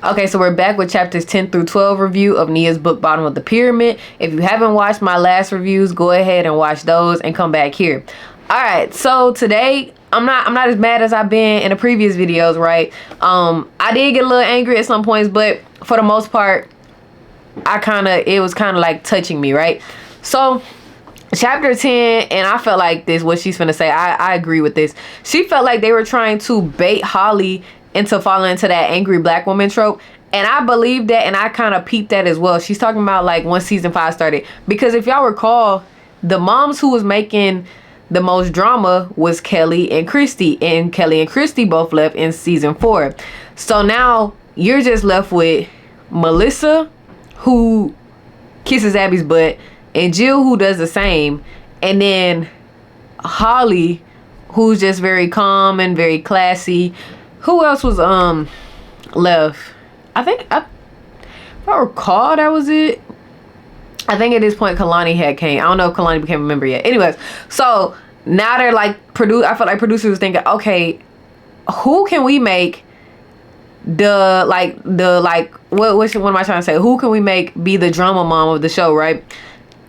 Okay, so we're back with chapters 10 through 12 review of Nia's book, Bottom of the Pyramid. If you haven't watched my last reviews, go ahead and watch those and come back here. All right, so today I'm not as mad as I've been in the previous videos, right? I did get a little angry at some points, but for the most part, it was kind of like touching me, right? So chapter 10, and I felt like this, what she's finna say, I agree with this. She felt like they were trying to bait Holly into falling into that angry black woman trope. And I believe that, and I kind of peeped that as well. She's talking about like once season 5 started. Because if y'all recall, the moms who was making the most drama was Kelly and Christy. And Kelly and Christy both left in season 4. So now you're just left with Melissa, who kisses Abby's butt, and Jill, who does the same. And then Holly, who's just very calm and very classy. Who else was left? If I recall, that was it. I think at this point Kalani had came. I don't know if Kalani became a member yet. Anyways, so now they're like I felt like producers was thinking, okay, who can we make what am I trying to say? Who can we make be the drama mom of the show, right?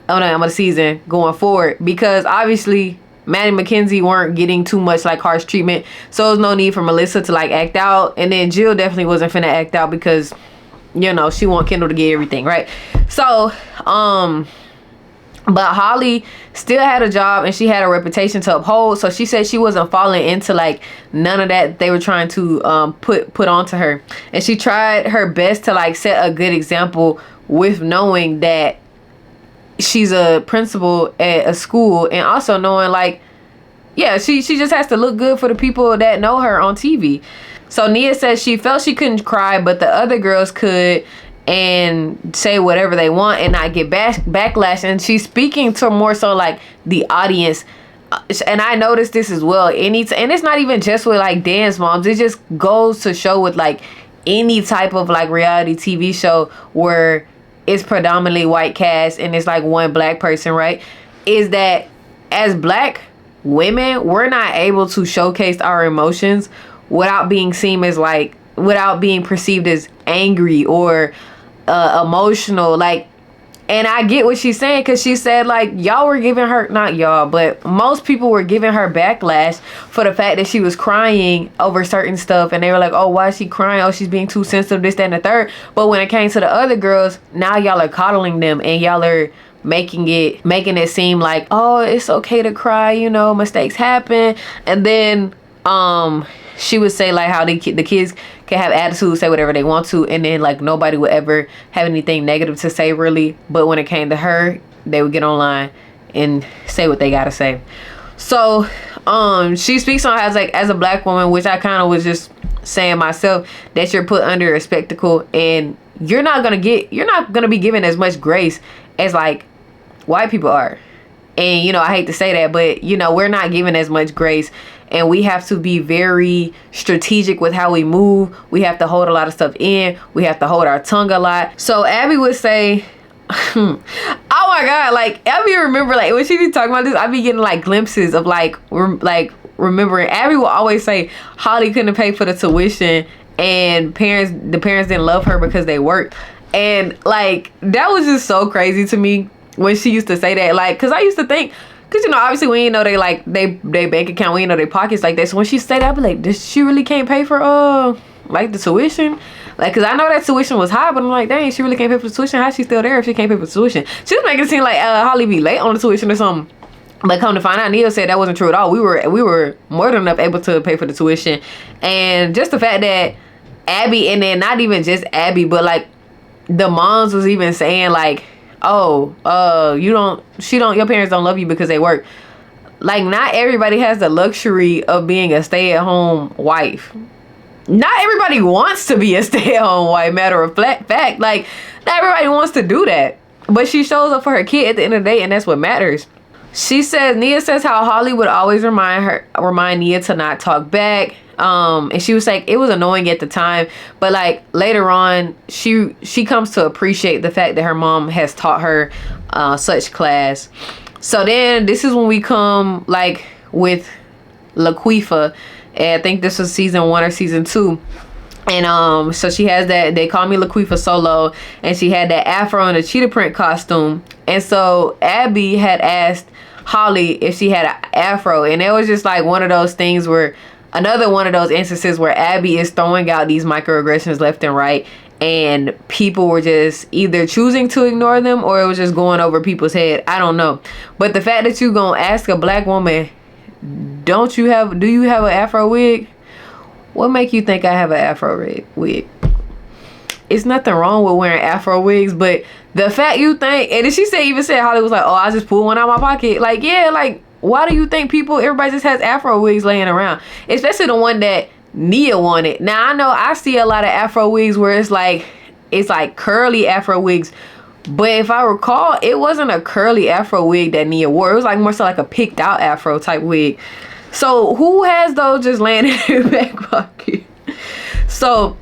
Of the season going forward? Because obviously Maddie and Mackenzie weren't getting too much like harsh treatment, so there's no need for Melissa to like act out, and then Jill definitely wasn't finna act out because, you know, she want Kendall to get everything, right? So but Holly still had a job and she had a reputation to uphold, so she said she wasn't falling into like none of that they were trying to put onto her, and she tried her best to like set a good example with knowing that she's a principal at a school, and also knowing like, yeah, she just has to look good for the people that know her on TV. So Nia says she felt she couldn't cry, but the other girls could and say whatever they want and not get backlash. And she's speaking to more so like the audience. And I noticed this as well. And it's not even just with like dance moms. It just goes to show with like any type of like reality TV show where it's predominantly white cast and it's like one black person, right? Is that as black women, we're not able to showcase our emotions without being seen as like, without being perceived as angry or emotional. Like, and I get what she's saying, because she said like y'all were giving her, not y'all, but most people were giving her backlash for the fact that she was crying over certain stuff, and they were like, oh, why is she crying? Oh, she's being too sensitive, this, that, and the third. But when it came to the other girls, now y'all are coddling them and y'all are making it seem like, oh, it's okay to cry, you know, mistakes happen. And then she would say like how the kids can have attitude, say whatever they want to, and then like nobody would ever have anything negative to say really. But when it came to her, they would get online and say what they gotta say. So she speaks on as a black woman, which I kind of was just saying myself, that you're put under a spectacle and you're not gonna be given as much grace as like white people are. And, you know, I hate to say that, but, you know, we're not given as much grace, and we have to be very strategic with how we move. We have to hold a lot of stuff in. We have to hold our tongue a lot. So Abby would say, oh my God, like Abby, remember, like when she be talking about this, I be getting like glimpses of like remembering. Abby will always say Holly couldn't pay for the tuition and the parents didn't love her because they worked. And like, that was just so crazy to me when she used to say that, like, because I used to think, because, you know, obviously we ain't know they bank account, we ain't know their pockets like that. So when she said that, I'd be like, does she really can't pay for like the tuition? Like, because I know that tuition was high, but I'm like, dang, she really can't pay for the tuition. How's she still there if she can't pay for the tuition? She was making it seem like Holly be late on the tuition or something. But come to find out, Nia said that wasn't true at all. We were more than enough able to pay for the tuition. And just the fact that Abby, and then not even just Abby, but like the moms was even saying like, oh, your parents don't love you because they work. Like, not everybody has the luxury of being a stay-at-home wife. Not everybody wants to be a stay-at-home wife, matter of fact. Like, not everybody wants to do that. But she shows up for her kid at the end of the day, and that's what matters. Nia says how Holly would always remind Nia to not talk back. And she was like, it was annoying at the time, but like later on she comes to appreciate the fact that her mom has taught her such class. So then this is when we come like with Laquifa, and I think this was season 1 or season 2. And so she has that, they call me Laquifa Solo, and she had that afro and a cheetah print costume. And so Abby had asked Holly if she had an afro, and it was just like one of those things where, another one of those instances where Abby is throwing out these microaggressions left and right, and people were just either choosing to ignore them, or it was just going over people's head. I don't know. But the fact that you gonna ask a black woman, do you have an afro wig? What make you think I have an afro wig? It's nothing wrong with wearing afro wigs, but the fact you think, and then she even said, Holly was like, oh, I just pulled one out of my pocket. Like, yeah, like, why do you think everybody just has afro wigs laying around? Especially the one that Nia wanted. Now, I know I see a lot of afro wigs where it's like curly afro wigs. But if I recall, it wasn't a curly afro wig that Nia wore. It was like more so like a picked out afro type wig. So who has those just laying in their back pocket? So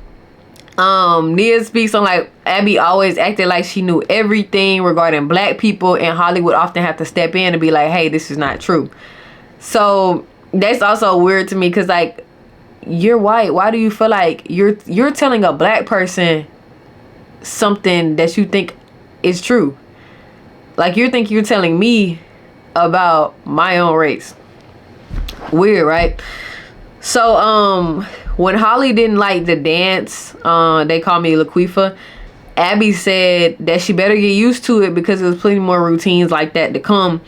Nia speaks on like Abby always acted like she knew everything regarding black people, and Holly would often have to step in and be like, hey, this is not true. So that's also weird to me, because like, you're white. Why do you feel like you're telling a black person something that you think is true? Like, you think you're telling me about my own race. Weird, right? So when Holly didn't like the dance, they call me Laquifa, Abby said that she better get used to it because there's plenty more routines like that to come.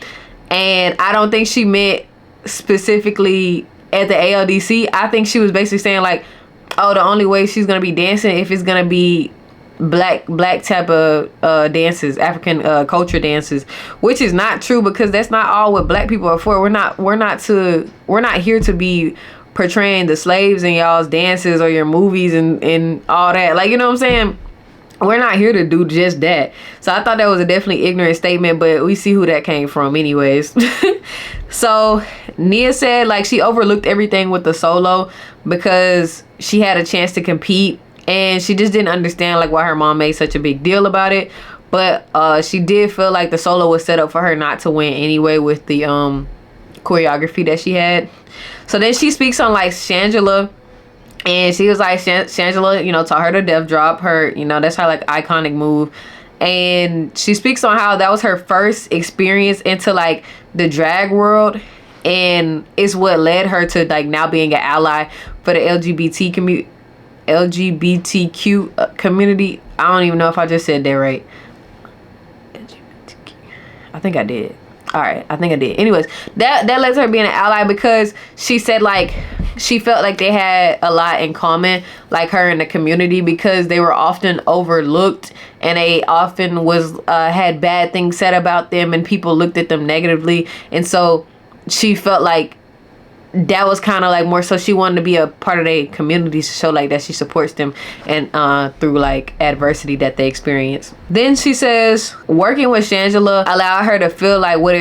And I don't think she meant specifically at the ALDC. I think she was basically saying like, oh, the only way she's gonna be dancing if it's gonna be black type of dances, African culture dances, which is not true, because that's not all what black people are for. We're not here to be portraying the slaves in y'all's dances or your movies and all that. Like, you know what I'm saying? We're not here to do just that. So I thought that was a definitely ignorant statement, but we see who that came from anyways. So Nia said like she overlooked everything with the solo because she had a chance to compete, and she just didn't understand like why her mom made such a big deal about it. But she did feel like the solo was set up for her not to win anyway with the choreography that she had. So then she speaks on like Shangela, and she was like, Shangela, you know, taught her to death drop her, you know, that's her like iconic move. And she speaks on how that was her first experience into like the drag world, and it's what led her to like now being an ally for the LGBTQ community. I don't even know if I just said that right. LGBTQ. I think I did. All right, I think I did. Anyways, that lets her be an ally because she said like she felt like they had a lot in common, like her in the community, because they were often overlooked and they often had bad things said about them and people looked at them negatively. And so she felt like that was kind of like more so she wanted to be a part of their community to show like that she supports them and through like adversity that they experience. Then she says working with Shangela allowed her to feel like what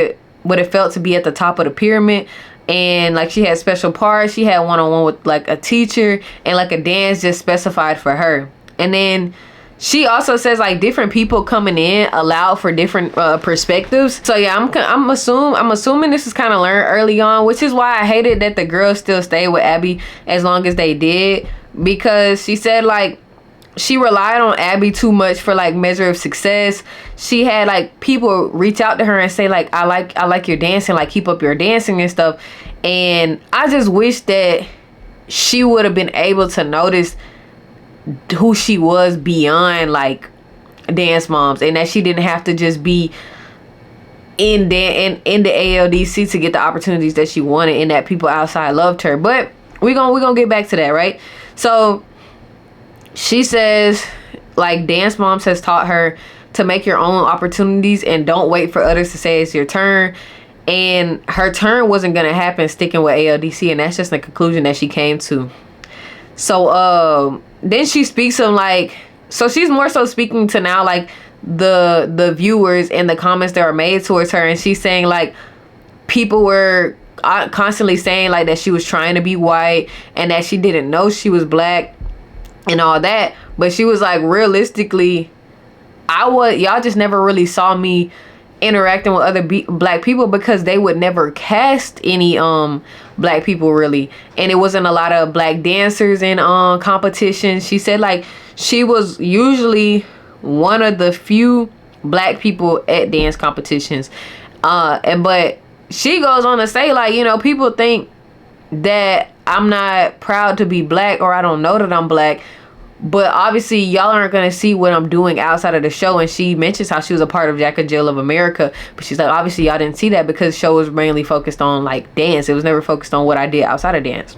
it felt to be at the top of the pyramid, and like she had special parts. She had one-on-one with like a teacher, and like a dance just specified for her. And then she also says like different people coming in allow for different perspectives. So yeah, I'm assuming this is kind of learned early on, which is why I hated that the girls still stayed with Abby as long as they did, because she said like she relied on Abby too much for like measure of success. She had like people reach out to her and say like, I like your dancing, like keep up your dancing and stuff. And I just wish that she would have been able to notice who she was beyond like Dance Moms, and that she didn't have to just be in the ALDC to get the opportunities that she wanted, and that people outside loved her. But we're gonna get back to that, right? So she says like Dance Moms has taught her to make your own opportunities and don't wait for others to say it's your turn. And her turn wasn't gonna happen sticking with ALDC, and that's just the conclusion that she came to. So then she speaks of like, so she's more so speaking to now like the viewers and the comments that were made towards her, and she's saying like people were constantly saying like that she was trying to be white and that she didn't know she was black and all that. But she was like, realistically, y'all just never really saw me interacting with other black people, because they would never cast any black people really, and it wasn't a lot of black dancers in competitions. She said like she was usually one of the few black people at dance competitions, but she goes on to say like, you know, people think that I'm not proud to be black, or I don't know that I'm black, but obviously y'all aren't gonna see what I'm doing outside of the show. And she mentions how she was a part of Jack and Jill of America, but she's like, obviously y'all didn't see that because the show was mainly focused on like dance. It was never focused on what I did outside of dance.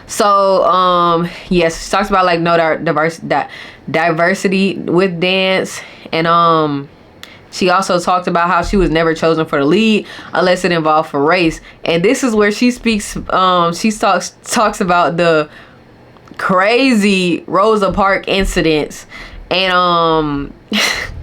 So yes, she talks about like no diversity with dance, and she also talked about how she was never chosen for the lead unless it involved for race. And this is where she speaks, she talks about the crazy Rosa Parks incidents, and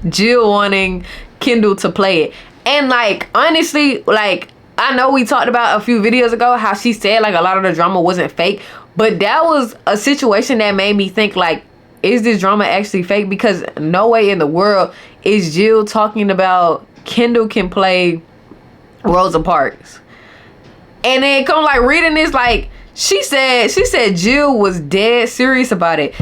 Jill wanting Kendall to play it. And like, honestly, like, I know we talked about a few videos ago how she said like a lot of the drama wasn't fake, but that was a situation that made me think like, is this drama actually fake? Because no way in the world is Jill talking about Kendall can play Rosa Parks. And then come like reading this, like she said Jill was dead serious about it.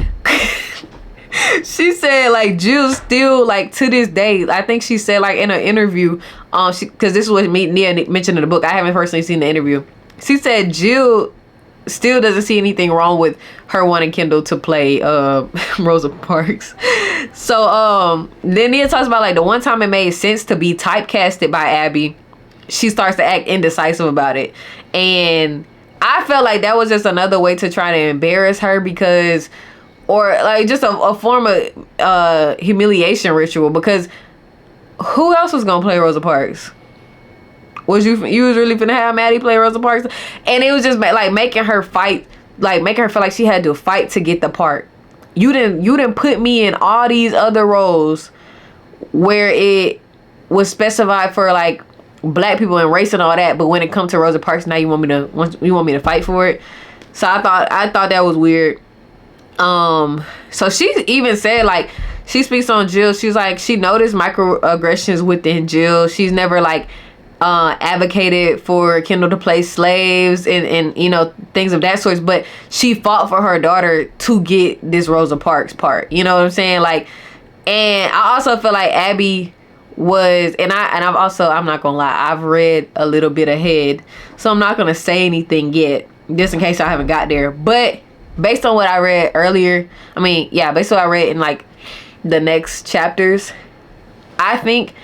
She said like Jill still like to this day, I think she said like in an interview, because this is what Nia mentioned in the book. I haven't personally seen the interview. She said Jill still doesn't see anything wrong with her wanting Kendall to play Rosa Parks. So then Nia talks about like the one time it made sense to be typecasted by Abby, she starts to act indecisive about it. And I felt like that was just another way to try to embarrass her, because, or like just a form of humiliation ritual, because who else was gonna play Rosa Parks? Was you was really finna have Maddie play Rosa Parks? And it was just like making her fight, like making her feel like she had to fight to get the part. You didn't put me in all these other roles where it was specified for like black people and race and all that, but when it comes to Rosa Parks, now you want me to fight for it. So I thought that was weird. So she even said like, she speaks on Jill, she's like, she noticed microaggressions within Jill. She's never like advocated for Kendall to play slaves and you know, things of that sort, but she fought for her daughter to get this Rosa Parks part, you know what I'm saying? Like, and I also feel like Abby was, and I'm not gonna lie, I've read a little bit ahead, so I'm not gonna say anything yet, just in case I haven't got there. But based on what I read earlier, based on what I read in like the next chapters, I think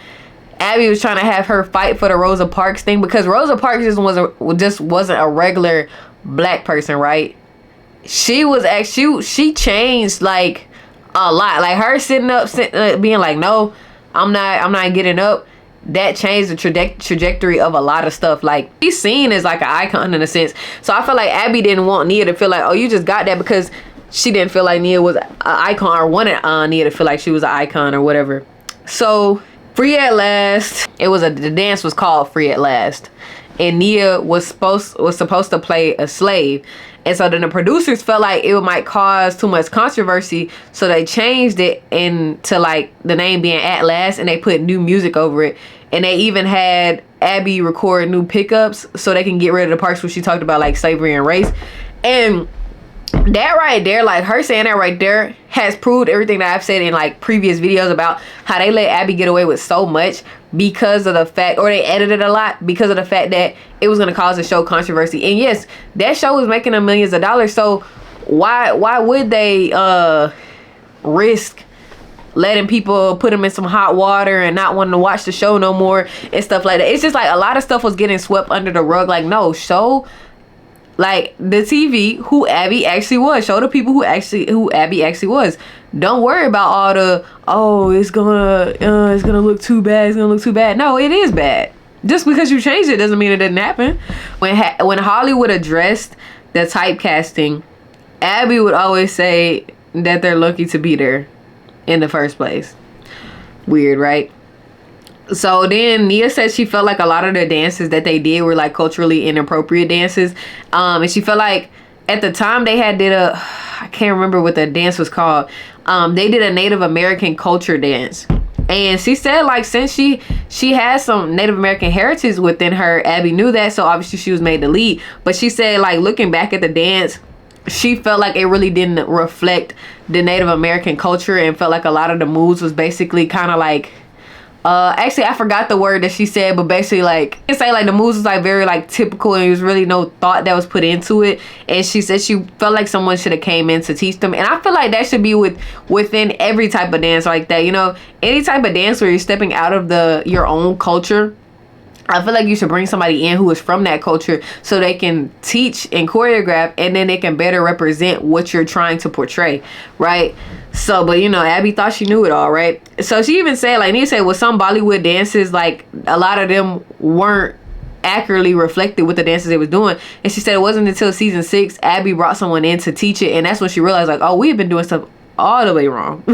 Abby was trying to have her fight for the Rosa Parks thing, because Rosa Parks just wasn't a regular black person, right? She was actually, she changed like a lot. Like her sitting up being like, no, I'm not getting up, that changed the trajectory of a lot of stuff. Like, she's seen as like an icon in a sense. So I feel like Abby didn't want Nia to feel like, oh, you just got that, because she didn't feel like Nia was an icon, or wanted Nia to feel like she was an icon or whatever. So Free at Last, the dance was called Free at Last, and Nia was supposed to play a slave. And so then the producers felt like it might cause too much controversy, so they changed it into like the name being At Last, and they put new music over it. And they even had Abby record new pickups so they can get rid of the parts where she talked about like slavery and race. And that right there, like her saying that right there, has proved everything that I've said in like previous videos about how they let Abby get away with so much because of the fact, or they edited a lot because of the fact that it was going to cause the show controversy. And yes, that show was making them millions of dollars, so why would they risk letting people put them in some hot water and not wanting to watch the show no more and stuff like that? It's just like a lot of stuff was getting swept under the rug. Like, no, show like the TV who Abby actually was. Show the people who Abby actually was. Don't worry about all the, it's gonna look too bad. No, it is bad. Just because you changed it doesn't mean it didn't happen. When Hollywood addressed the typecasting, Abby would always say that they're lucky to be there in the first place. Weird, right? So then Nia said she felt like a lot of the dances that they did were like culturally inappropriate dances. And she felt like at the time they did I can't remember what the dance was called. They did a Native American culture dance. And she said, like, since she has some Native American heritage within her, Abby knew that, so obviously she was made to lead. But she said, like, looking back at the dance, she felt like it really didn't reflect the Native American culture, and felt like a lot of the moves was basically kind of like, actually I forgot the word that she said, but basically like, you can say like the moves was like very like typical, and there was really no thought that was put into it. And she said she felt like someone should have came in to teach them. And I feel like that should be within every type of dance like that, you know, any type of dance where you're stepping out of your own culture. I feel like you should bring somebody in who is from that culture, so they can teach and choreograph, and then they can better represent what you're trying to portray, right? So, but you know, Abby thought she knew it all, right? So she even said, like Nia said, with some Bollywood dances, like a lot of them weren't accurately reflected with the dances they was doing. And she said it wasn't until season 6 Abby brought someone in to teach it, and that's when she realized, like, oh, we've been doing stuff all the way wrong.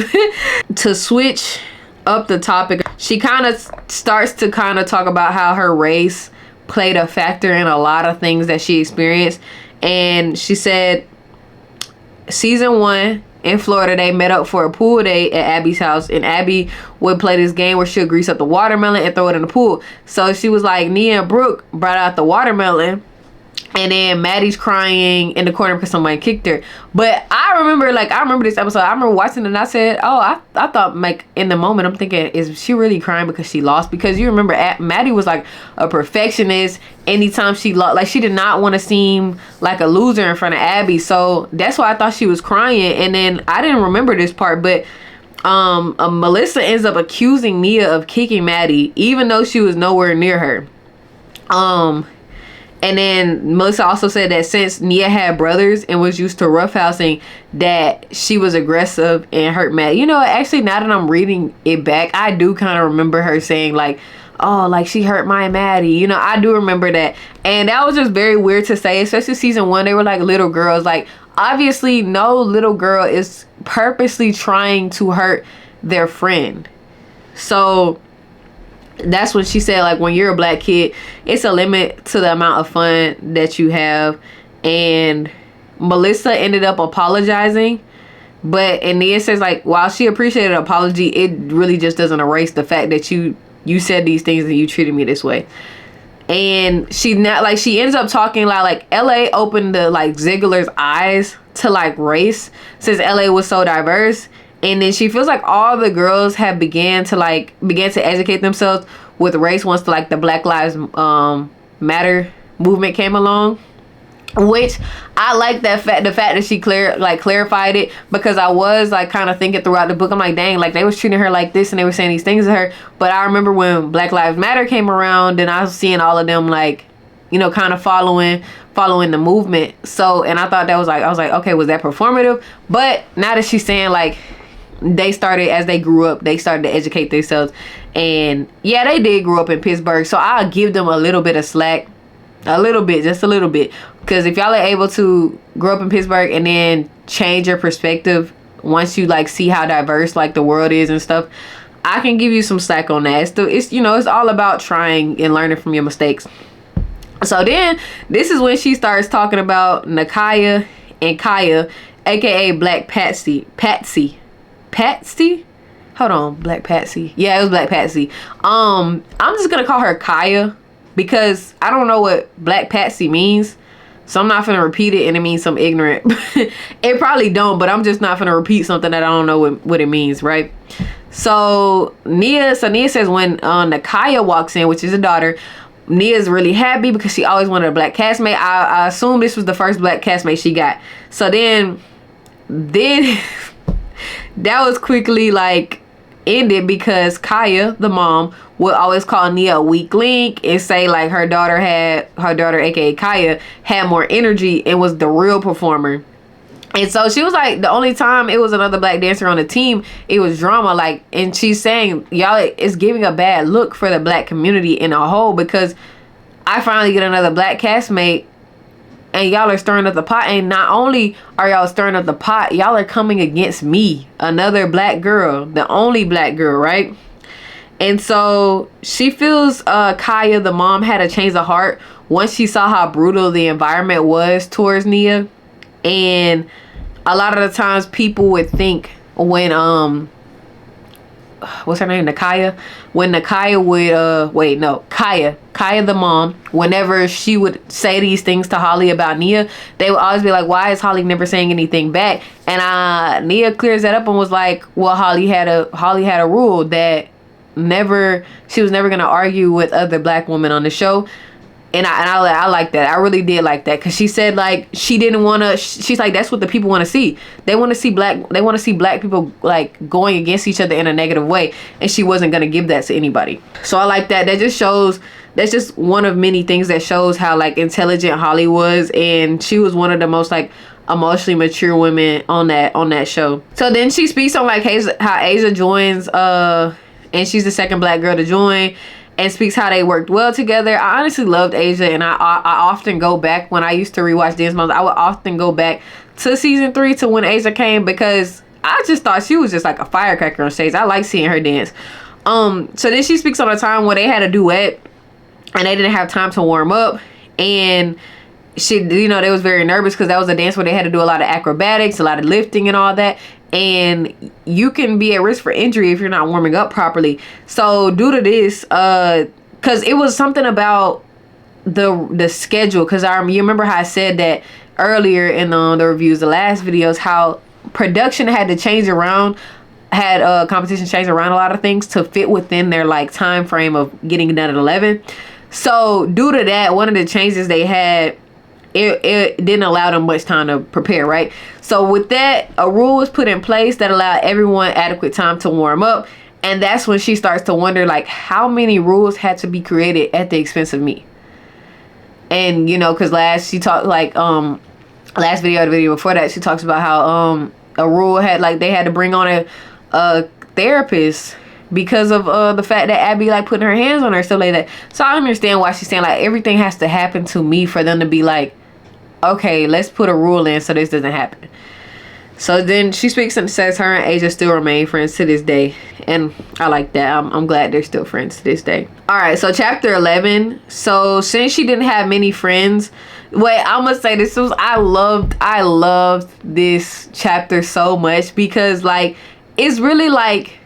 To switch up the topic, she kind of starts to kind of talk about how her race played a factor in a lot of things that she experienced. And she said season 1 in Florida, they met up for a pool day at Abby's house, and Abby would play this game where she'll grease up the watermelon and throw it in the pool. So she was like, Nia and Brooke brought out the watermelon, and then Maddie's crying in the corner because somebody kicked her. But I remember this episode. I remember watching it, and I said, oh, I thought, like, in the moment, I'm thinking, is she really crying because she lost? Because you remember Maddie was like a perfectionist. Anytime she lost, like, she did not want to seem like a loser in front of Abby. So that's why I thought she was crying. And then I didn't remember this part, but Melissa ends up accusing Nia of kicking Maddie, even though she was nowhere near her. And then Melissa also said that since Nia had brothers and was used to roughhousing, that she was aggressive and hurt Matt. You know, actually, now that I'm reading it back, I do kind of remember her saying, like, oh, like, she hurt my Maddie. You know, I do remember that. And that was just very weird to say, especially season 1. They were like little girls. Like, obviously, no little girl is purposely trying to hurt their friend. So that's when she said, like, when you're a black kid, it's a limit to the amount of fun that you have. And Melissa ended up apologizing, and Nia says, like, while she appreciated an apology, it really just doesn't erase the fact that you said these things and you treated me this way. And she ends up talking like LA opened the, like, Ziegler's eyes to, like, race, since LA was so diverse. And then she feels like all the girls have began to educate themselves with race once the Black Lives Matter movement came along. Which I like the fact that she clarified it, because I was like kind of thinking throughout the book, I'm like, dang, like, they was treating her like this and they were saying these things to her. But I remember when Black Lives Matter came around, and I was seeing all of them, like, you know, kind of following the movement. So, and I thought that was like, I was like, okay, was that performative? But now that she's saying, like, they started, as they grew up, they started to educate themselves. And yeah, they did grow up in Pittsburgh, so I'll give them a little bit of slack. A little bit, just a little bit. Because if y'all are able to grow up in Pittsburgh and then change your perspective once you, like, see how diverse, like, the world is and stuff, I can give you some slack on that. It's you know, it's all about trying and learning from your mistakes. So then this is when she starts talking about Nakaya and Kaya, aka Black Patsy. Hold on, Black Patsy. Yeah, it was Black Patsy. I'm just gonna call her Kaya, because I don't know what Black Patsy means, so I'm not gonna repeat it, and it means some ignorant. It probably don't, but I'm just not gonna repeat something that I don't know what it means, right? So Nia says when Nakaya walks in, which is a daughter, Nia's really happy because she always wanted a black castmate. I assume this was the first black castmate she got. So then that was quickly, like, ended, because Kaya, the mom, would always call Nia a weak link and say, like, her daughter aka Kaya had more energy and was the real performer. And so she was like, the only time it was another black dancer on the team, it was drama. Like, and she's saying, y'all, it's giving a bad look for the black community in a whole, because I finally get another black castmate and y'all are stirring up the pot. And not only are y'all stirring up the pot, y'all are coming against me, another black girl, the only black girl, right? And so she feels Kaya, the mom, had a change of heart once she saw how brutal the environment was towards Nia. And a lot of the times people would think when what's her name, Nakaya, when Nakaya would Kaya the mom, whenever she would say these things to Holly about Nia, they would always be like, why is Holly never saying anything back? And Nia clears that up and was like, well, Holly had a rule that she was never gonna argue with other black women on the show. And I like that. I really did like that, because she said like she didn't want to. She's like, that's what the people want to see. They want to see black people like going against each other in a negative way, and she wasn't gonna give that to anybody. So I like that. That's just one of many things that shows how like intelligent Holly was, and she was one of the most like emotionally mature women on that show. So then she speaks on like how Asia joins, and she's the second black girl to join, and speaks how they worked well together. I honestly loved Asia, and I often go back when I used to rewatch Dance Moms. I would often go back to season 3 to when Asia came, because I just thought she was just like a firecracker on stage. I like seeing her dance. So then she speaks on a time when they had a duet and they didn't have time to warm up, and they was very nervous because that was a dance where they had to do a lot of acrobatics, a lot of lifting and all that. And you can be at risk for injury if you're not warming up properly. So due to this, because it was something about the schedule, because you remember how I said that earlier in the reviews, the last videos, how production had to change around, had competition change around a lot of things to fit within their like time frame of getting done at 11. So due to that, one of the changes they had, it didn't allow them much time to prepare, right? So with that, a rule was put in place that allowed everyone adequate time to warm up. And that's when she starts to wonder, like, how many rules had to be created at the expense of me? And, because last video or the video before that, she talks about how a rule had, like, they had to bring on a therapist because of the fact that Abby like putting her hands on her, stuff like that. So I understand why she's saying like everything has to happen to me for them to be like, okay, let's put a rule in so this doesn't happen. So then she speaks and says her and Asia still remain friends to this day, and I like that. I'm glad they're still friends to this day. All right, so chapter 11. So since she didn't have many friends, I must say I loved this chapter so much, because like it's really like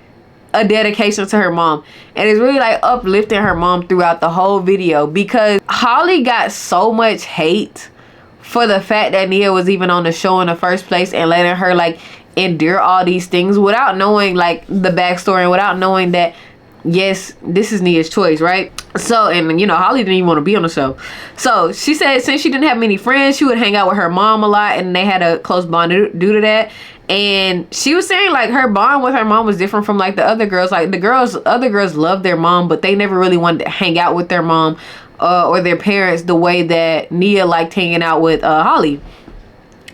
a dedication to her mom, and it's really like uplifting her mom throughout the whole video, because Holly got so much hate for the fact that Nia was even on the show in the first place and letting her like endure all these things without knowing like the backstory and without knowing that yes, this is Nia's choice, right? So, and Holly didn't even want to be on the show. So she said since she didn't have many friends, she would hang out with her mom a lot, and they had a close bond due to that. And she was saying like her bond with her mom was different from like the other girls. Like other girls loved their mom, but they never really wanted to hang out with their mom or their parents the way that Nia liked hanging out with Holly.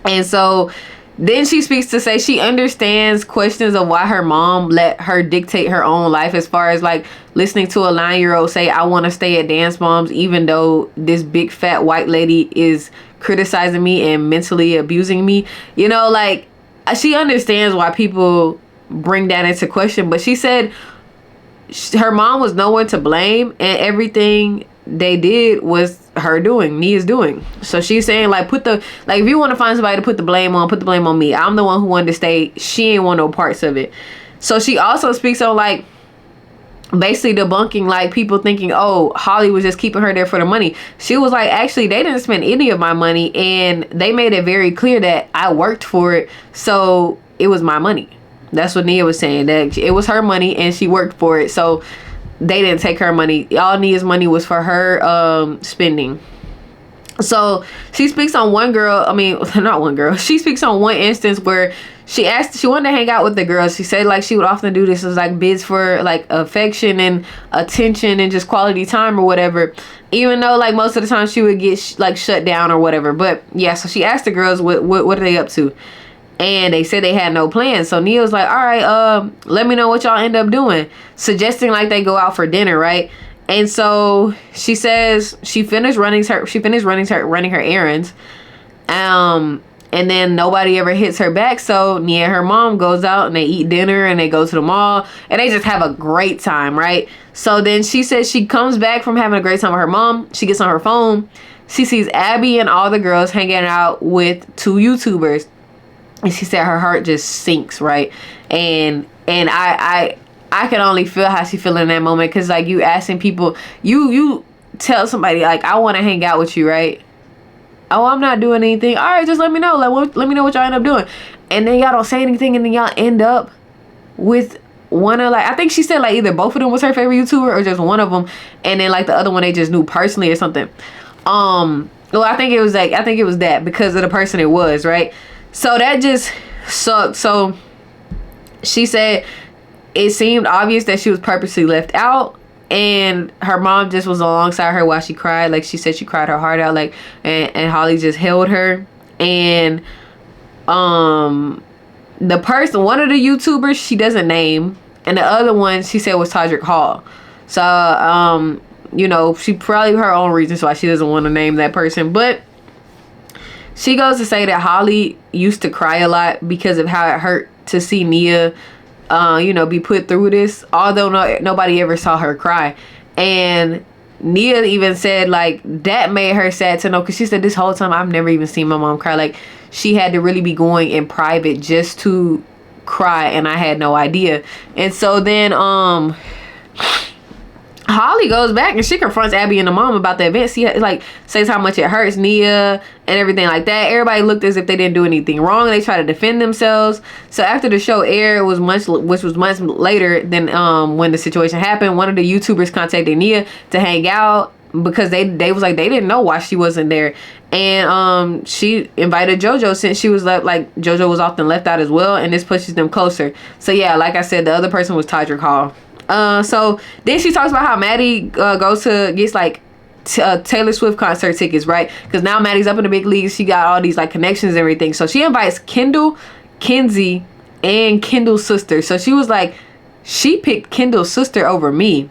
And so then she speaks to say she understands questions of why her mom let her dictate her own life, as far as like listening to a 9-year-old say, I want to stay at Dance Moms, even though this big fat white lady is criticizing me and mentally abusing me. Like she understands why people bring that into question, but she said her mom was no one to blame, and everything they did was Nia's doing. So she's saying like if you want to find somebody to put the blame on me. I'm the one who wanted to stay. She ain't want no parts of it. So she also speaks on like basically debunking like people thinking, oh, Holly was just keeping her there for the money. She was like, actually they didn't spend any of my money, and they made it very clear that I worked for it, so it was my money. That's what Nia was saying, that it was her money and she worked for it, so they didn't take her money. All Nia's money was for her spending. So she speaks on she speaks on one instance where she wanted to hang out with the girls. She said like she would often do this as like bids for like affection and attention and just quality time or whatever, even though like most of the time she would get shut down or whatever. But yeah, so she asked the girls what are they up to, and they said they had no plans. So Nia was like, all right, let me know what y'all end up doing, suggesting like they go out for dinner, right? And so she says she finished running her errands, and then nobody ever hits her back. So Nia and her mom goes out and they eat dinner and they go to the mall and they just have a great time, right? So then she says she comes back from having a great time with her mom. She gets on her phone. She sees Abby and all the girls hanging out with 2 YouTubers. And she said her heart just sinks, right? And I can only feel how she feel in that moment, because like you asking people, you tell somebody like, I want to hang out with you, right? Oh, I'm not doing anything. All right, just let me know. Like, let me know what y'all end up doing. And then y'all don't say anything, and then y'all end up with one of, like, I think she said like either both of them was her favorite YouTuber or just one of them, and then like the other one they just knew personally or something. Well, I think it was that, because of the person it was, right? So that just sucked. So she said it seemed obvious that she was purposely left out, and her mom just was alongside her while she cried. Like she said, she cried her heart out, like, and Holly just held her. And the person, one of the YouTubers, she doesn't name, and the other one she said was Todrick Hall. So you know, she probably her own reasons why she doesn't want to name that person, but she goes to say that Holly used to cry a lot because of how it hurt to see Nia you know, be put through this, although nobody ever saw her cry. And Nia even said like that made her sad to know, because she said this whole time I've never even seen my mom cry. Like she had to really be going in private just to cry, and I had no idea. And so then Holly goes back and she confronts Abby and the mom about the event. She like says how much it hurts Nia and everything like that. Everybody looked as if they didn't do anything wrong. They try to defend themselves. So after the show aired, which was months later than when the situation happened, one of the YouTubers contacted Nia to hang out, because they was like they didn't know why she wasn't there. And she invited JoJo, since she was like JoJo was often left out as well, and this pushes them closer. So yeah, like I said, the other person was Todrick Hall. So then she talks about how Maddie gets like Taylor Swift concert tickets, right? Because now Maddie's up in the big leagues. She got all these like connections and everything. So she invites Kendall, Kenzie, and Kendall's sister. So she was like, she picked Kendall's sister over me.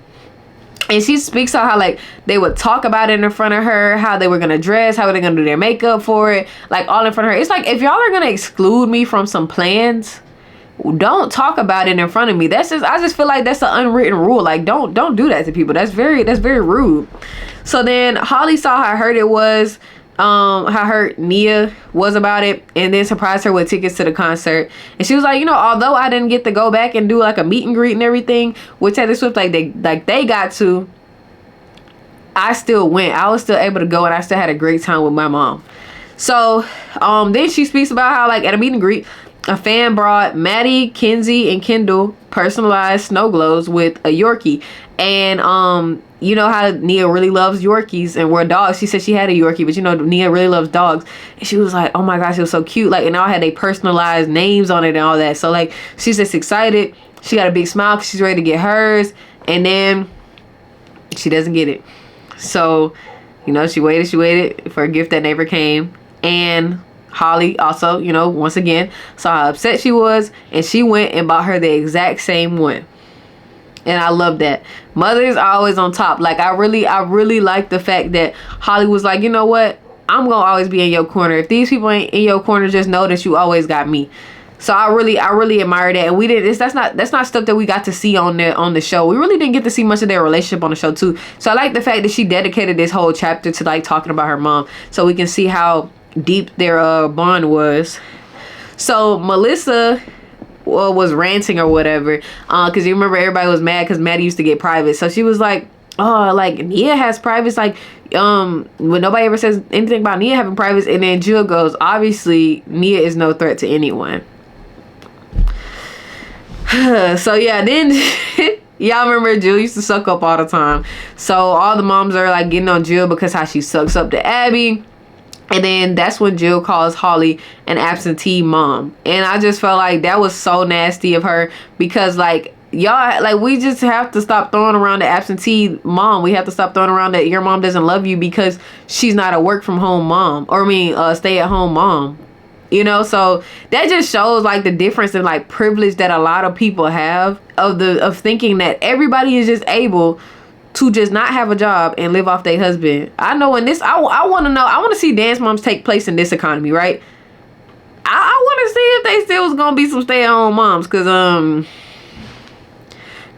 And she speaks on how like they would talk about it in front of her, how they were gonna dress, how they're gonna do their makeup for it, like all in front of her. It's like, if y'all are gonna exclude me from some plans, don't talk about it in front of me. I just feel like that's an unwritten rule. Like don't do that to people. That's very rude. So then Holly saw how hurt it was, how hurt Nia was about it, and then surprised her with tickets to the concert. And she was like, you know, although I didn't get to go back and do like a meet and greet and everything with Taylor Swift, like they got to, I still went. I was still able to go, and I still had a great time with my mom. So then she speaks about how like at a meet and greet, a fan brought Maddie, Kenzie, and Kendall personalized snow globes with a Yorkie. And you know how Nia really loves Yorkies and we're dogs. She said she had a Yorkie, but you know Nia really loves dogs. And she was like, oh my gosh, it was so cute. Like, and all had they personalized names on it and all that. So like she's just excited. She got a big smile because she's ready to get hers. And then she doesn't get it. So, you know, she waited for a gift that never came. And Holly also, you know, once again, saw how upset she was, and she went and bought her the exact same one. And I love that. Mothers are always on top. Like, I really like the fact that Holly was like, you know what? I'm going to always be in your corner. If these people ain't in your corner, just know that you always got me. So I really admire that. And that's not stuff that we got to see on the show. We really didn't get to see much of their relationship on the show too. So I like the fact that she dedicated this whole chapter to like talking about her mom, so we can see how deep their bond was. So Melissa was ranting or whatever, because you remember everybody was mad because Maddie used to get private. So she was like, oh, like Nia has privates, like when nobody ever says anything about Nia having privates. And then Jill goes, obviously Nia is no threat to anyone. So yeah, then y'all remember Jill used to suck up all the time. So all the moms are like getting on Jill because how she sucks up to Abby. And then that's when Jill calls Holly an absentee mom. And I just felt like that was so nasty of her, because like y'all, like, we just have to stop throwing around the absentee mom. We have to stop throwing around that your mom doesn't love you because she's not a work from home mom, or stay at home mom. You know, so that just shows like the difference in like privilege that a lot of people have of thinking that everybody is just able to just not have a job and live off their husband. I know in this, I want to know, I want to see dance moms take place in this economy, right? I want to see if they still was going to be some stay-at-home moms, because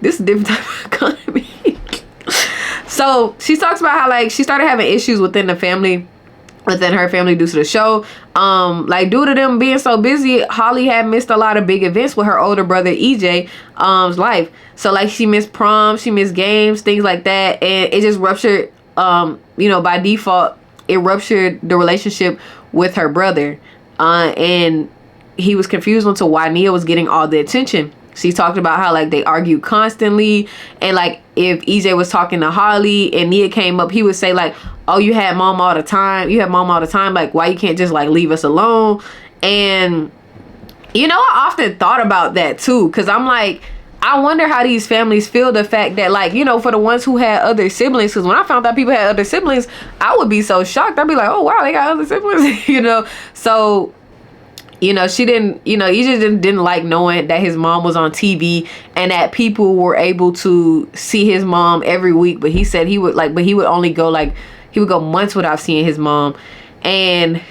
this is a different type of economy. So she talks about how like she started having issues within the family within her family due to the show. Like due to them being so busy, Holly had missed a lot of big events with her older brother EJ's life. So like she missed prom, she missed games, things like that, and it just ruptured. By default, it ruptured the relationship with her brother, and he was confused onto why Nia was getting all the attention. She talked about how like they argued constantly, and like if EJ was talking to Holly and Nia came up, he would say like, "Oh, you had mom all the time. You have mom all the time. Like, why you can't just like leave us alone?" And I often thought about that too, because I'm like, I wonder how these families feel the fact that like, for the ones who had other siblings, because when I found out people had other siblings, I would be so shocked. I'd be like, oh wow, they got other siblings. So she didn't, EJ didn't like knowing that his mom was on TV and that people were able to see his mom every week. But he said he would only go he would go months without seeing his mom. And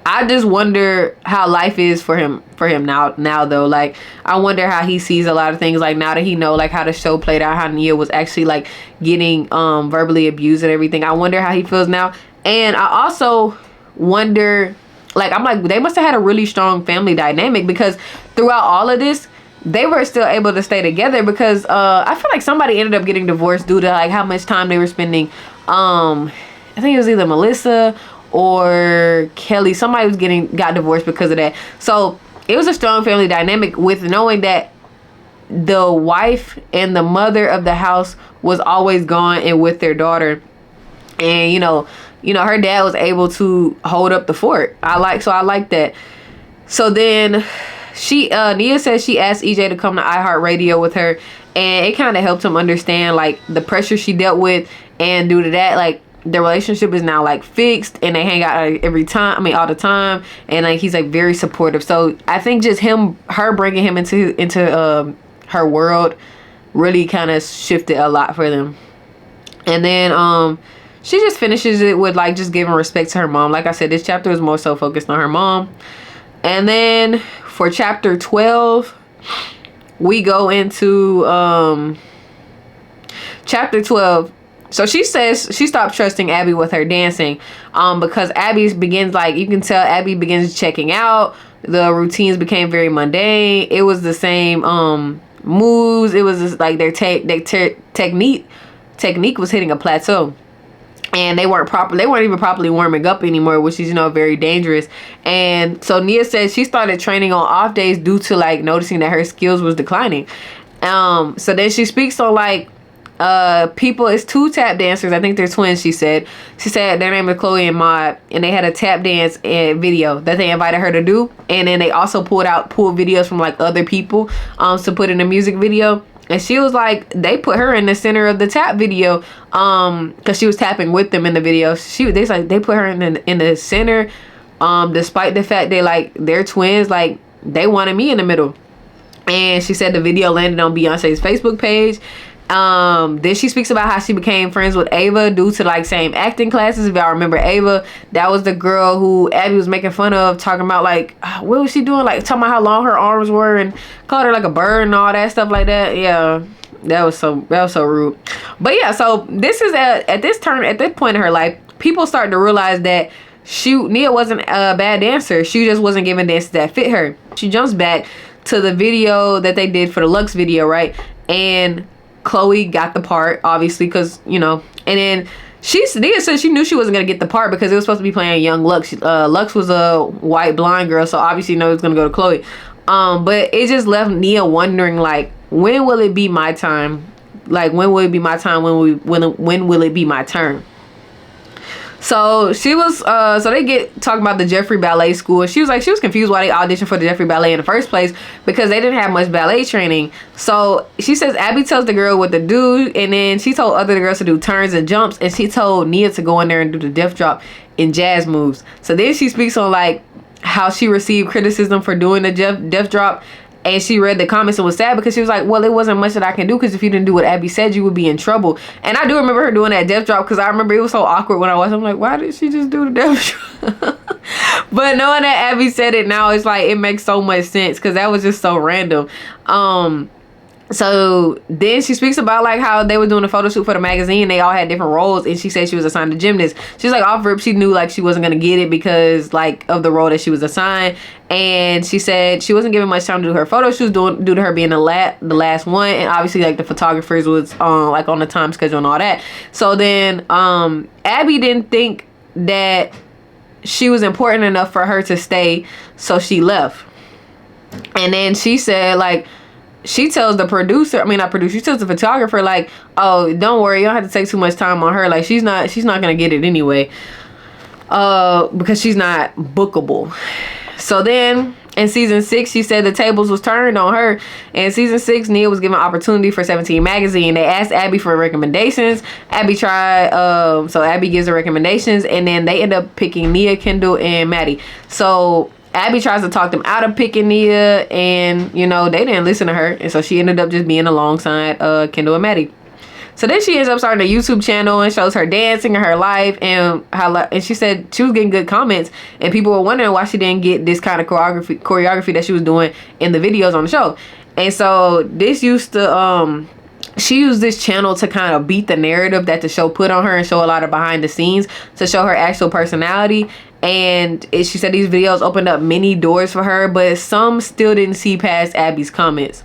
I just wonder how life is for him now though. Like, I wonder how he sees a lot of things, like now that he know like how the show played out, how Nia was actually like getting verbally abused and everything. I wonder how he feels now. And I also wonder, like, I'm like, they must have had a really strong family dynamic, because throughout all of this, they were still able to stay together, because I feel like somebody ended up getting divorced due to like how much time they were spending. I think it was either Melissa or Kelly. Somebody got divorced because of that. So it was a strong family dynamic, with knowing that the wife and the mother of the house was always gone and with their daughter. And her dad was able to hold up the fort. I like that. So then Nia said she asked EJ to come to iHeartRadio with her, and it kind of helped him understand like the pressure she dealt with, and due to that, like, their relationship is now like fixed, and they hang out all the time, and like he's like very supportive. So I think just her bringing him into her world really kind of shifted a lot for them. And then she just finishes it with like just giving respect to her mom. Like I said, this chapter is more so focused on her mom. And then for chapter 12, we go into chapter 12. So she says she stopped trusting Abby with her dancing, because Abby begins, like, you can tell Abby begins checking out. The routines became very mundane. It was the same moves. It was just like their technique was hitting a plateau. And they weren't even properly warming up anymore, which is, very dangerous. And so Nia said she started training on off days due to like noticing that her skills was declining. So then she speaks on like it's 2 tap dancers. I think they're twins. She said their name is Chloe and Maud, and they had a tap dance video that they invited her to do. And then they also pulled videos from like other people to put in a music video. And she was like, they put her in the center of the tap video, because she was tapping with them in the video. They put her in the center, despite the fact they're twins. Like, they wanted me in the middle. And she said the video landed on Beyonce's Facebook page. Then she speaks about how she became friends with Ava due to like same acting classes. If y'all remember Ava, that was the girl who Abby was making fun of, talking about like, what was she doing, like talking about how long her arms were and called her like a bird and all that stuff like that. Yeah, that was so rude. But yeah, so this is at this point in her life, people start to realize that Nia wasn't a bad dancer. She just wasn't giving dances that fit her. She jumps back to the video that they did for the Lux video, right? And Chloe got the part, obviously, because, and then Nia said she knew she wasn't going to get the part because it was supposed to be playing young Lux. Lux was a white blonde girl, so obviously it was going to go to Chloe. But it just left Nia wondering, like, when will it be my time? Like, when will it be my time? When will it be my turn? So she was, so they talking about the Jeffrey Ballet School. She was confused why they auditioned for the Jeffrey Ballet in the first place, because they didn't have much ballet training. So she says Abby tells the girl what to do, and then she told other girls to do turns and jumps, and she told Nia to go in there and do the death drop and jazz moves. So then she speaks on like how she received criticism for doing the death drop. And she read the comments and was sad because she was like, well, it wasn't much that I can do, because if you didn't do what Abby said, you would be in trouble. And I do remember her doing that death drop, because I remember it was so awkward when I watched. I'm like, why did she just do the death drop? But knowing that Abby said it now, it's like, it makes so much sense, because that was just so random. So then she speaks about like how they were doing a photo shoot for the magazine. They all had different roles, and she said she was assigned a gymnast. She's like, off rip, she knew like she wasn't gonna get it because like of the role that she was assigned. And she said she wasn't given much time to do her photo shoots due to her being the last one, and obviously like the photographers was like on the time schedule and all that. So then Abby didn't think that she was important enough for her to stay, so she left. And then she said like, she tells the producer, she tells the photographer like, oh, don't worry, you don't have to take too much time on her. Like she's not gonna get it anyway, because she's not bookable. So then in season 6, she said the tables was turned on her. In season 6, Nia was given opportunity for 17 magazine. They asked Abby for recommendations. Abby tried, so Abby gives her recommendations, and then they end up picking Nia, Kendall, and Maddie. So Abby tries to talk them out of picking Nia, and they didn't listen to her, and so she ended up just being alongside Kendall and Maddie. So then she ends up starting a YouTube channel and shows her dancing and her life, and she said she was getting good comments, and people were wondering why she didn't get this kind of choreography that she was doing in the videos on the show. And so this used to she used this channel to kind of beat the narrative that the show put on her and show a lot of behind the scenes to show her actual personality. And she said these videos opened up many doors for her, but some still didn't see past Abby's comments.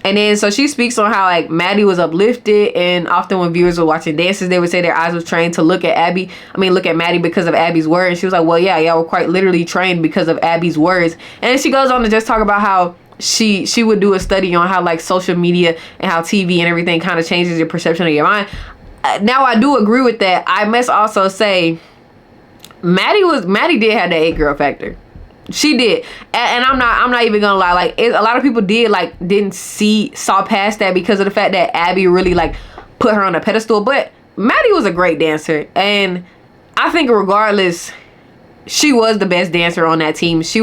And then so she speaks on how like Maddie was uplifted, and often when viewers were watching dances, they would say their eyes was trained to look at Maddie because of Abby's words. And she was like, well, yeah, y'all were quite literally trained because of Abby's words. And then she goes on to just talk about how she would do a study on how like social media and how TV and everything kind of changes your perception of your mind. Now I do agree with that. I must also say Maddie did have that 8-girl factor. She did, and I'm not even gonna lie. Like a lot of people didn't saw past that because of the fact that Abby really like put her on a pedestal. But Maddie was a great dancer, and I think regardless, she was the best dancer on that team. She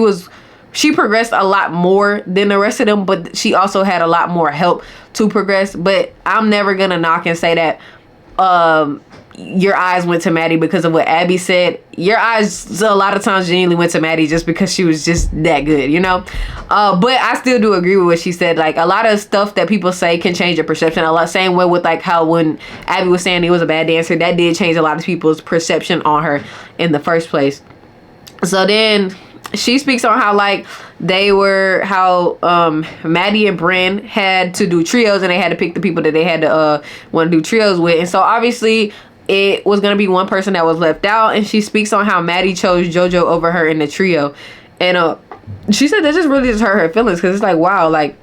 progressed a lot more than the rest of them, but she also had a lot more help to progress. But I'm never gonna knock and say that your eyes went to Maddie because of what Abby said. Your eyes a lot of times genuinely went to Maddie just because she was just that good, but I still do agree with what she said. Like a lot of stuff that people say can change your perception. A lot, same way with like how when Abby was saying he was a bad dancer, that did change a lot of people's perception on her in the first place. So then she speaks on how like Maddie and Bren had to do trios, and they had to pick the people that they had to want to do trios with. And so obviously it was going to be one person that was left out, and she speaks on how Maddie chose JoJo over her in the trio. And she said that just really just hurt her feelings, because it's like, wow, like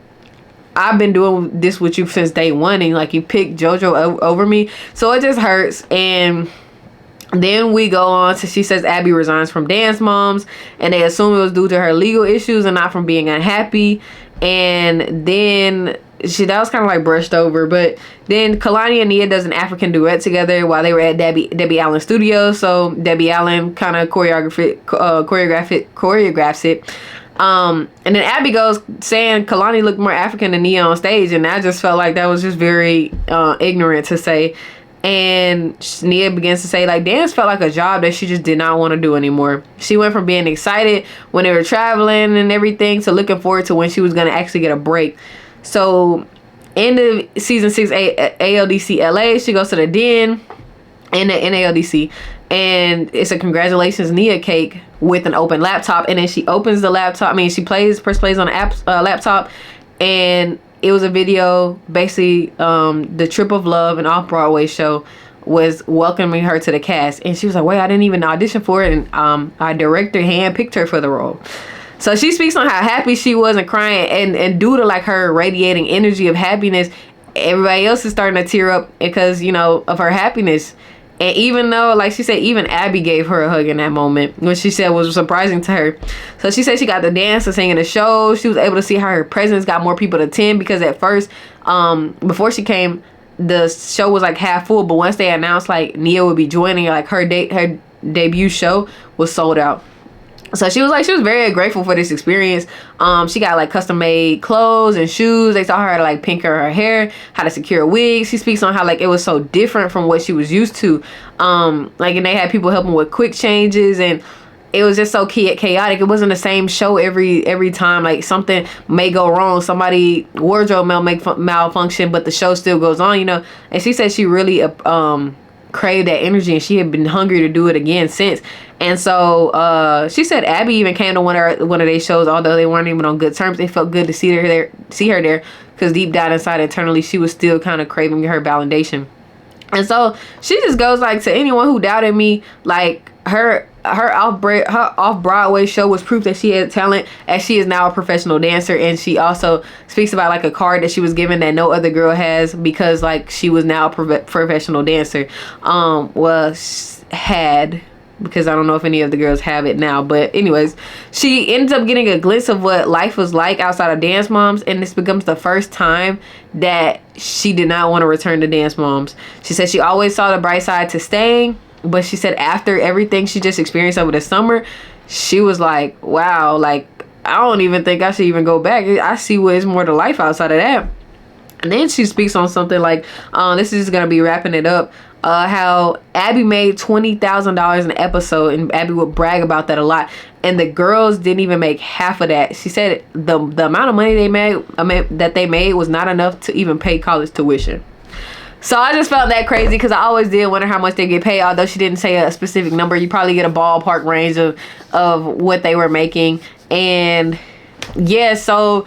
I've been doing this with you since day one, and like you picked JoJo over me. So it just hurts. And then we go on to, she says Abby resigns from Dance Moms, and they assume it was due to her legal issues and not from being unhappy. And then that was kind of like brushed over. But then Kalani and Nia does an African duet together while they were at Debbie Allen Studios. So Debbie Allen kind of choreographs it. And then Abby goes saying Kalani looked more African than Nia on stage, and I just felt like that was just very ignorant to say. And Nia begins to say like dance felt like a job that she just did not want to do anymore. She went from being excited when they were traveling and everything to looking forward to when she was going to actually get a break. So in the season 6 ALDC LA, she goes to the Den in the NALDC, and it's a congratulations Nia cake with an open laptop. And then she opens the laptop. She press plays on the laptop, and it was a video, basically, the Trip of Love, an off-Broadway show, was welcoming her to the cast. And she was like, wait, I didn't even audition for it. And our director handpicked her for the role. So she speaks on how happy she was and crying. And due to like her radiating energy of happiness, everybody else is starting to tear up because, of her happiness. And even though, like she said, even Abby gave her a hug in that moment, which she said was surprising to her. So she said she got to dance and sing in the show. She was able to see how her presence got more people to attend, because at first, before she came, the show was like half full. But once they announced like Nia would be joining, like her debut show was sold out. So she was very grateful for this experience. She got like custom made clothes and shoes. They taught her how to like pink her hair, how to secure a wig. She speaks on how like it was so different from what she was used to. And they had people helping with quick changes, and it was just so chaotic. It wasn't the same show every time. Like something may go wrong, somebody wardrobe malfunction, but the show still goes on, you know. And she said she really craved that energy, and she had been hungry to do it again since. And so she said Abby even came to one of their shows, although they weren't even on good terms. It felt good to see her there, because deep down inside, internally, she was still kind of craving her validation. And so she just goes like, to anyone who doubted me, like her off-Broadway show was proof that she had talent, as she is now a professional dancer. And she also speaks about like a card that she was given that no other girl has, because like she was now a professional dancer. Had, because I don't know if any of the girls have it now, but anyways, she ends up getting a glimpse of what life was like outside of Dance Moms, and this becomes the first time that she did not want to return to Dance Moms. She said she always saw the bright side to staying, but she said after everything she just experienced over the summer, she was like, wow, like I don't even think I should even go back. I see what is more to life outside of that. And then she speaks on something like, this is going to be wrapping it up, how Abby made $20,000 an episode, and Abby would brag about that a lot. And the girls didn't even make half of that. She said the amount of money that they made was not enough to even pay college tuition. So I just felt that crazy, because I always did wonder how much they get paid. Although she didn't say a specific number, you probably get a ballpark range of what they were making. And yeah, so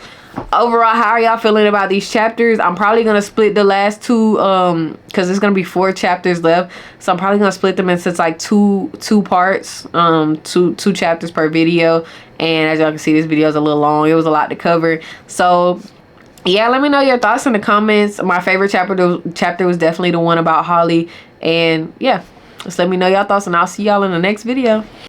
overall, how are y'all feeling about these chapters? I'm probably gonna split the last two, because there's gonna be 4 chapters left, so I'm probably gonna split them into like two parts, two chapters per video. And as y'all can see, this video is a little long. It was a lot to cover. So yeah, let me know your thoughts in the comments. My favorite chapter was definitely the one about Holly. And yeah, just let me know y'all thoughts, and I'll see y'all in the next video.